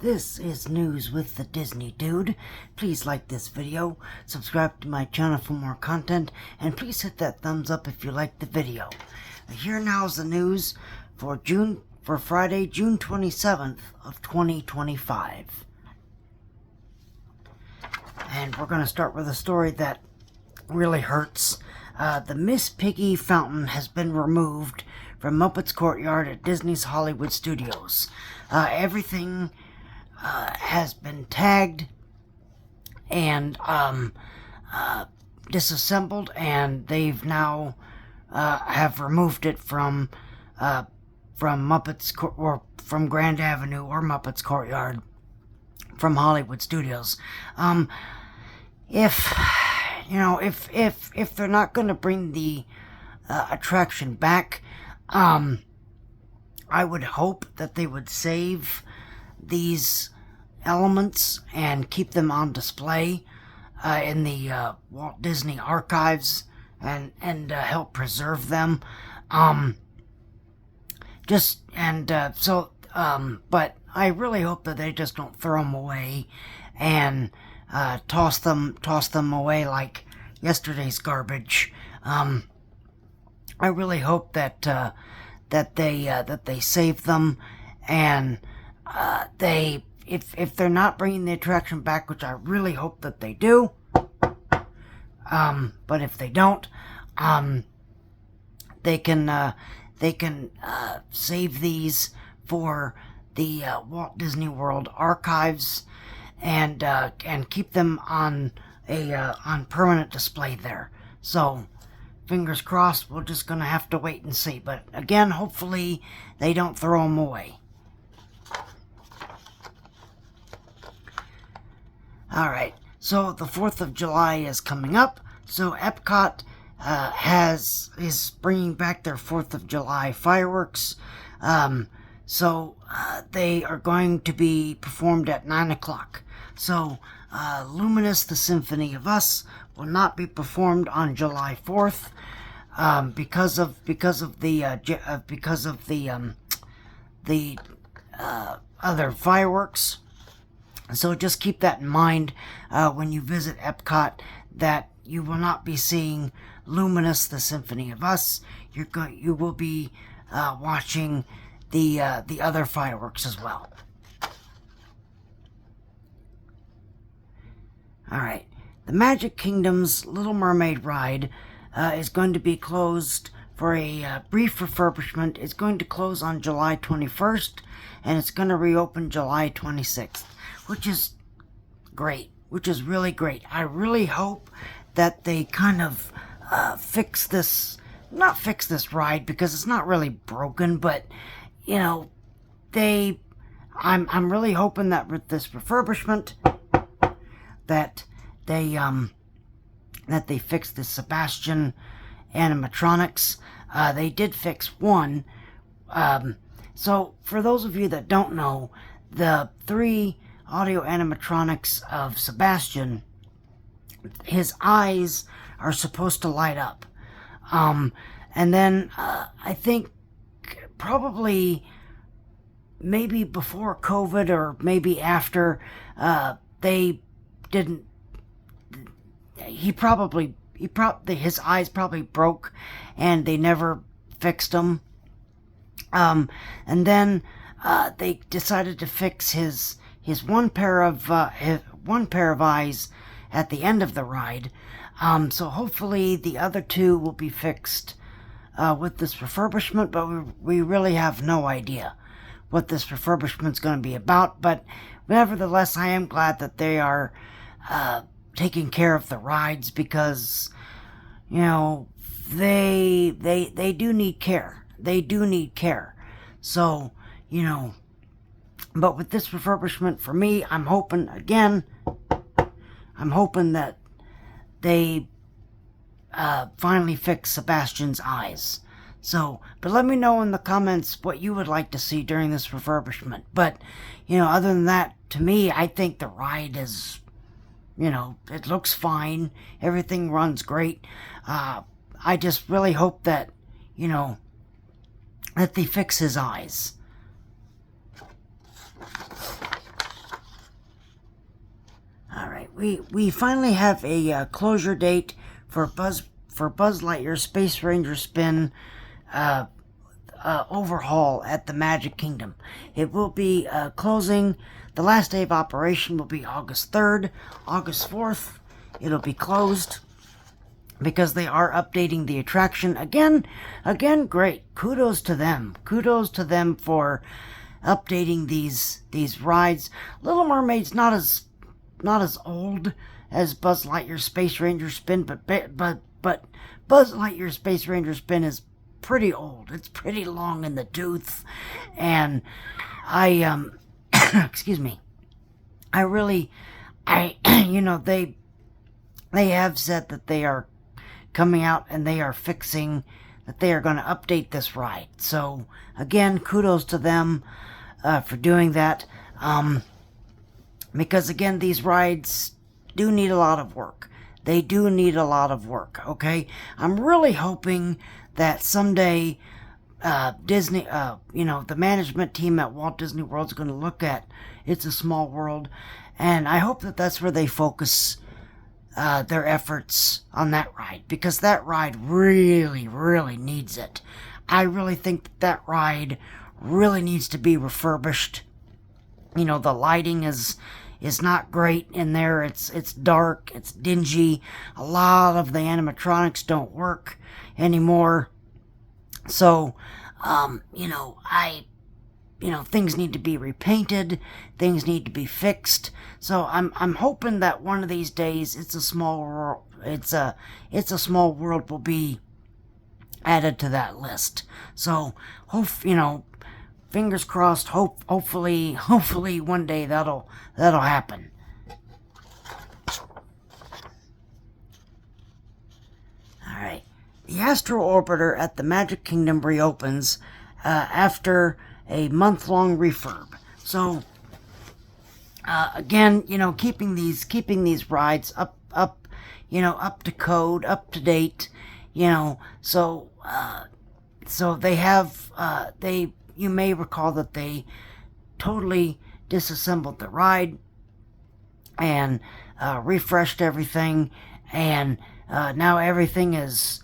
This is News with the Disney Dude. Please like this video, subscribe to my channel for more content, and please hit that thumbs up if you like the video. Here now is the news for Friday, June 27th of 2025. And we're going to start with a story that really hurts. The Miss Piggy fountain has been removed from Muppets Courtyard at Disney's Hollywood Studios. Everything has been tagged and disassembled, and they've now have removed it from Muppets or from Grand Avenue or Muppets Courtyard from Hollywood Studios. If they're not going to bring the attraction back, I would hope that they would save these elements and keep them on display in the Walt Disney archives and help preserve them. But I really hope that they just don't throw them away and toss them away like yesterday's garbage. I really hope that they save them, and if they're not bringing the attraction back, which I really hope that they do, but if they don't, they can save these for the Walt Disney World archives and keep them on permanent display there. So fingers crossed, we're just gonna have to wait and see. But again, hopefully they don't throw them away. Alright, so the 4th of July is coming up, so Epcot is bringing back their 4th of July fireworks. They are going to be performed at 9 o'clock. So, Luminous, the Symphony of Us, will not be performed on July 4th because of the other fireworks. So just keep that in mind when you visit Epcot, that you will not be seeing Luminous, the Symphony of Us. You will be watching the other fireworks as well. Alright, the Magic Kingdom's Little Mermaid ride is going to be closed for a brief refurbishment. It's going to close on July 21st, and it's going to reopen July 26th, which is great, which is really great. I really hope that they kind of not fix this ride, because it's not really broken, but I'm really hoping that with this refurbishment that they fix the Sebastian animatronics. They did fix one. So for those of you that don't know, the 3 audio animatronics of Sebastian, his eyes are supposed to light up. And then I think probably maybe before COVID or maybe after, they didn't. His eyes probably broke, and they never fixed them. And then they decided to fix his one pair of eyes at the end of the ride. So hopefully the other 2 will be fixed with this refurbishment, but we really have no idea what this refurbishment's going to be about. But nevertheless, I am glad that they are taking care of the rides, because they do need care. They do need care. So but with this refurbishment, for me, I'm hoping that they finally fix Sebastian's eyes. So, but let me know in the comments what you would like to see during this refurbishment. But, other than that, to me, I think the ride is, it looks fine. Everything runs great. I just really hope that, that they fix his eyes. we finally have a closure date for Buzz Lightyear's Space Ranger Spin overhaul at the Magic Kingdom. It will be closing. The last day of operation will be August 3rd. August 4th, it'll be closed because they are updating the attraction. Again, great. Kudos to them. Kudos to them for updating these rides. Little Mermaid's not as old as Buzz Lightyear's Space Ranger Spin, but Buzz Lightyear's Space Ranger Spin is pretty old. It's pretty long in the tooth, and I excuse me. They have said that they are coming out and they are fixing, that they are going to update this ride. So again, kudos to them for doing that. Because again, these rides do need a lot of work. They do need a lot of work, okay? I'm really hoping that someday Disney, the management team at Walt Disney World is going to look at It's a Small World, and I hope that that's where they focus their efforts on that ride, because that ride really, really needs it. I really think that ride really needs to be refurbished. The lighting is not great in there. It's dark, it's dingy. A lot of the animatronics don't work anymore. So, things need to be repainted, things need to be fixed. So I'm hoping that one of these days It's a Small World will be added to that list. So fingers crossed, hopefully one day that'll happen. Alright. The Astro Orbiter at the Magic Kingdom reopens after a month-long refurb. So again, keeping these rides up to code, up to date, so they have you may recall that they totally disassembled the ride and refreshed everything, and now everything is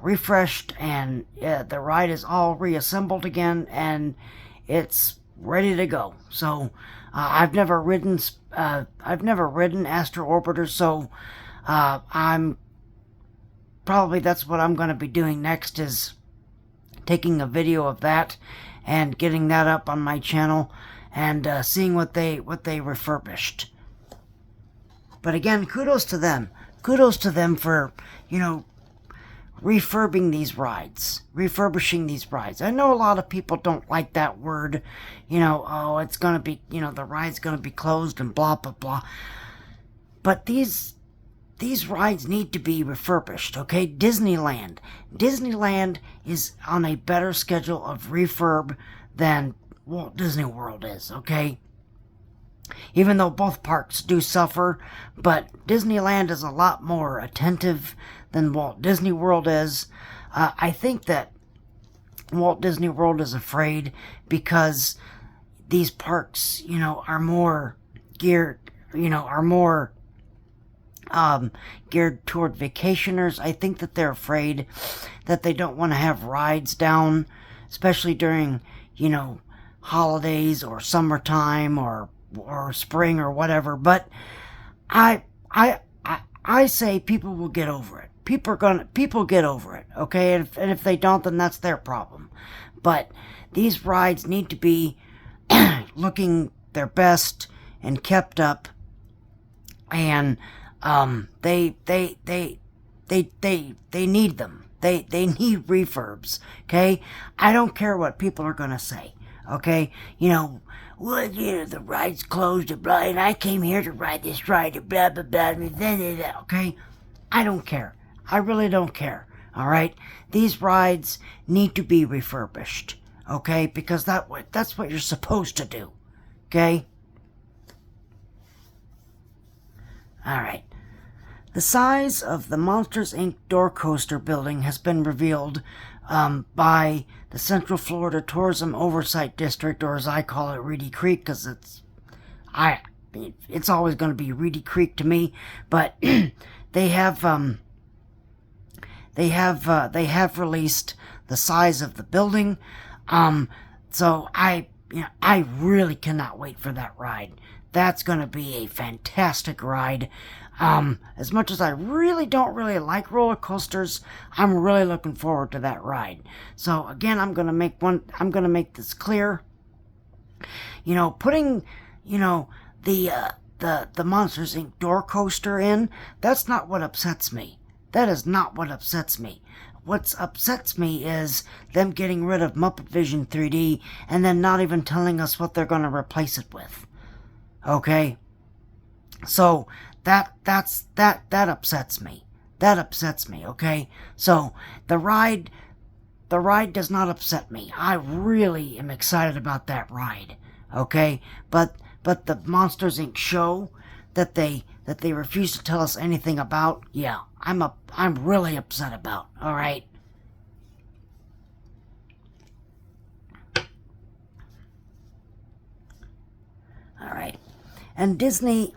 refreshed, and the ride is all reassembled again, and it's ready to go. So I've never ridden Astro Orbiter, so that's what I'm going to be doing next, is taking a video of that and getting that up on my channel and seeing what they refurbished. But again, kudos to them for refurbishing these rides. I know a lot of people don't like that word, it's gonna be, the ride's gonna be closed and blah blah blah. But these rides need to be refurbished, okay? Disneyland is on a better schedule of refurb than Walt Disney World is, okay? Even though both parks do suffer, but Disneyland is a lot more attentive than Walt Disney World is. I think that Walt Disney World is afraid because these parks, are more geared, geared toward vacationers. I think that they're afraid that they don't want to have rides down, especially during, holidays or summertime or spring or whatever. But I say people will get over it. People get over it, okay? And if they don't, then that's their problem. But these rides need to be looking their best and kept up, and they need them. They need refurbs, okay? I don't care what people are gonna say, okay? The ride's closed and blah, and I came here to ride this ride and blah blah blah, okay? I don't care. I really don't care, alright? These rides need to be refurbished, okay? Because that's what you're supposed to do, okay? Alright. The size of the Monsters, Inc. door coaster building has been revealed by the Central Florida Tourism Oversight District, or as I call it, Reedy Creek, because it's always going to be Reedy Creek to me, but they have released the size of the building. So I really cannot wait for that ride. That's going to be a fantastic ride. As much as I don't really like roller coasters, I'm really looking forward to that ride. So again, I'm going to make this clear. Putting, the Monsters Inc. door coaster in, that's not what upsets me. That is not what upsets me. What upsets me is them getting rid of Muppet Vision 3D and then not even telling us what they're going to replace it with. Okay? So that upsets me. That upsets me, okay? So the ride does not upset me. I really am excited about that ride. Okay? But the Monsters Inc. show that they refuse to tell us anything about, yeah, I'm really upset about. All right. All right. And Disney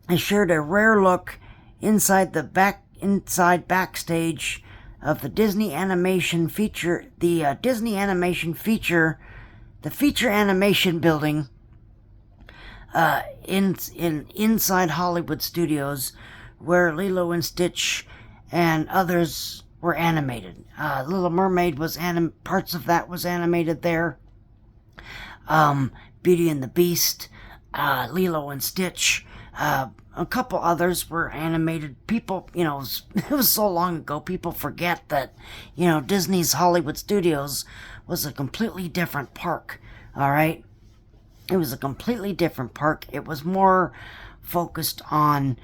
has shared a rare look inside backstage of the Disney Animation feature, the feature animation building inside Hollywood Studios, where Lilo and Stitch and others were animated. Little Mermaid parts of that was animated there. Beauty and the Beast, Lilo and Stitch, a couple others were animated. People, it was so long ago, people forget that, Disney's Hollywood Studios was a completely different park, all right? It was a completely different park. It was more focused on,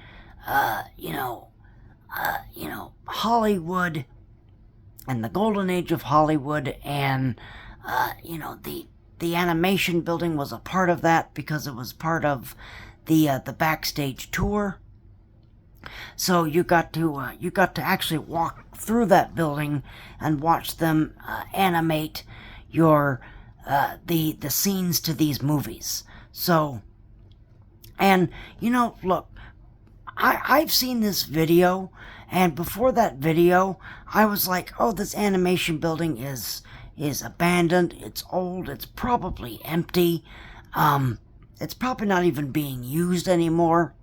Hollywood and the golden age of Hollywood, and, the animation building was a part of that because it was part of the backstage tour. So you got to actually walk through that building and watch them animate the scenes to these movies. So, and look, I've seen this video, and before that video, I was like, oh, this animation building is abandoned, it's old, it's probably empty, it's probably not even being used anymore.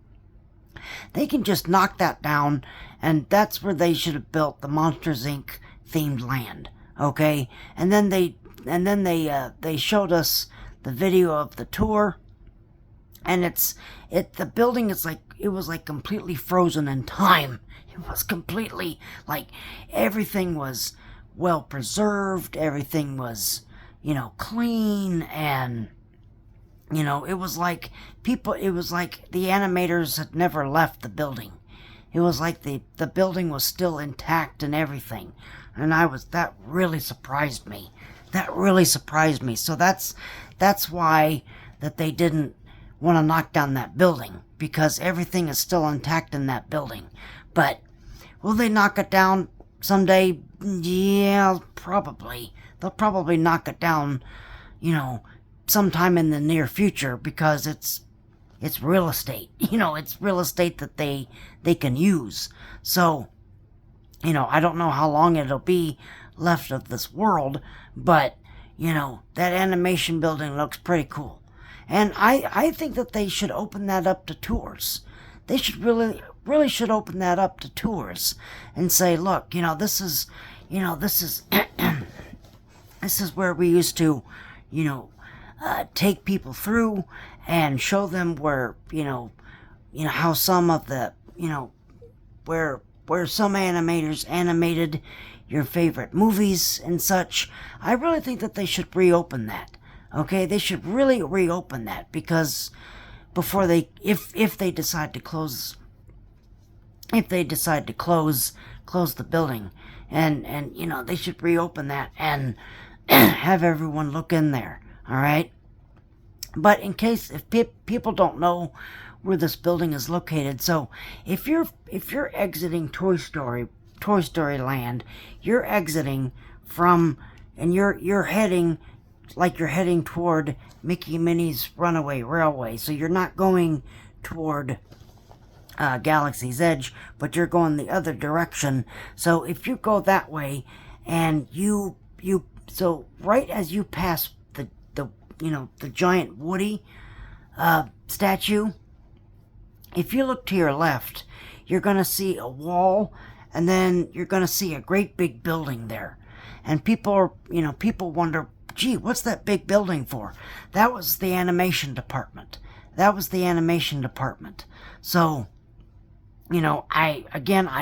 They can just knock that down, and that's where they should have built the Monsters Inc. themed land, okay? And then they showed us the video of the tour, and the building is like, it was like completely frozen in time. It was completely like everything was well preserved, everything was, clean, and it was like the animators had never left the building. It was like the building was still intact and everything. And that really surprised me. That really surprised me. So that's why that they didn't want to knock down that building, because everything is still intact in that building. But will they knock it down someday? Yeah, probably. They'll probably knock it down, sometime in the near future, because it's real estate. It's real estate that they can use. So, I don't know how long it'll be left of this world, but, that animation building looks pretty cool. And I think that they should open that up to tours. They should really should open that up to tours and say, look, this is this is where we used to, take people through and show them where, how some of the, where some animators animated your favorite movies and such. I really think that they should reopen that. Okay, they should really reopen that, because before if they decide to close the building, and they should reopen that and have everyone look in there. All right. But in case if people don't know where this building is located, so if you're exiting Toy Story Land, you're exiting from, and you're heading like you're heading toward Mickey and Minnie's Runaway Railway. So you're not going toward Galaxy's Edge, but you're going the other direction. So if you go that way, and so right as you pass the giant Woody statue, if you look to your left, you're going to see a wall, and then you're going to see a great big building there. And people wonder, gee, what's that big building for? That was the animation department. So, I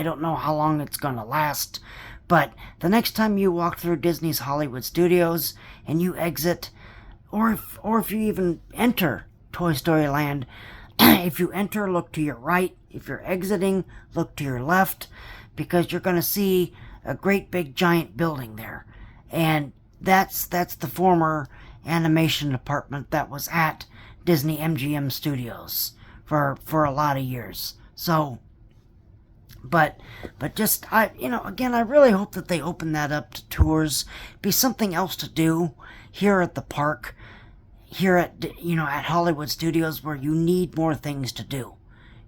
don't know how long it's going to last, but the next time you walk through Disney's Hollywood Studios and you exit, or if you even enter Toy Story Land, if you enter, look to your right. If you're exiting, look to your left, because you're going to see a great big giant building there. And that's the former animation department that was at Disney MGM Studios for a lot of years. So, but just, I really hope that they open that up to tours. Be something else to do here at the park, here at Hollywood Studios, where you need more things to do.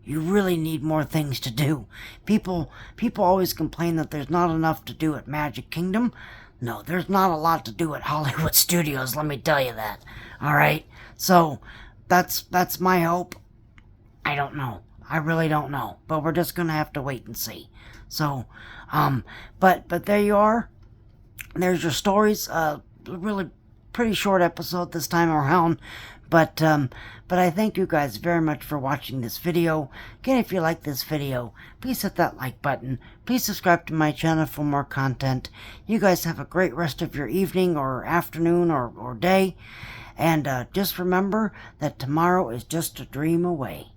You really need more things to do. People always complain that there's not enough to do at Magic Kingdom. No, there's not a lot to do at Hollywood Studios, let me tell you that. Alright? So, that's my hope. I don't know. I really don't know. But we're just gonna have to wait and see. So, but there you are. There's your stories. Really pretty short episode this time around. But I thank you guys very much for watching this video. Again, if you like this video, please hit that like button. Please subscribe to my channel for more content. You guys have a great rest of your evening or afternoon or day. And just remember that tomorrow is just a dream away.